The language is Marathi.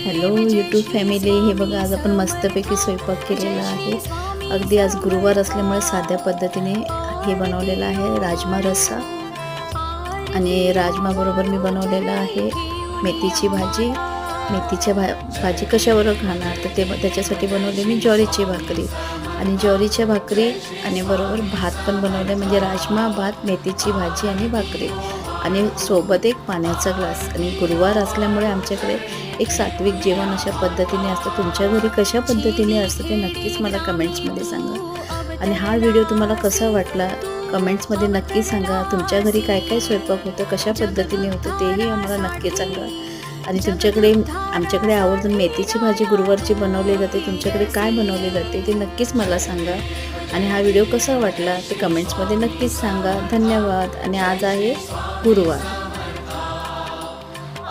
हॅलो यूट्यूब फॅमिली, हे बघा आज आपण मस्तपैकी स्वयंपाक केलेला आहे। अगदी आज गुरुवार असल्यामुळे साध्या पद्धतीने हे बनवलेलं आहे राजमा रस्सा। आणि राजमा बरोबर मी बनवलेला आहे मेथीची भाजी। मेथीच्या भाजी कशाबरोबर खाणार तर त्याच्यासाठी बनवले मी ज्वारीची भाकरी आणि ज्वारीच्या भाकरी आणि बरोबर भात पण बनवले, म्हणजे राजमा भात मेथीची भाजी आणि भाकरी आणि सोबत एक पाण्याचा ग्लास। आणि गुरुवार असल्यामुळे आमच्याकडे एक सात्विक जेवण अशा पद्धतीने असतं। तुमच्या घरी कशा पद्धतीने असतं ते नक्कीच मला कमेंट्समध्ये सांगा। आणि हा व्हिडिओ तुम्हाला कसा वाटला कमेंट्समध्ये नक्की सांगा। तुमच्या घरी काय काय स्वयंपाक होतं, कशा पद्धतीने होतं तेही आम्हाला नक्की सांगा। आणि तुमच्याकडे आमच्याकडे आवर्जून मेथीची भाजी गुरुवारची बनवली जाते, तुमच्याकडे काय बनवले जाते ते नक्कीच मला सांगा। आणि हा व्हिडिओ कसा वाटला ते कमेंट्समध्ये नक्कीच सांगा। धन्यवाद। आणि आज आहे गुरुवार।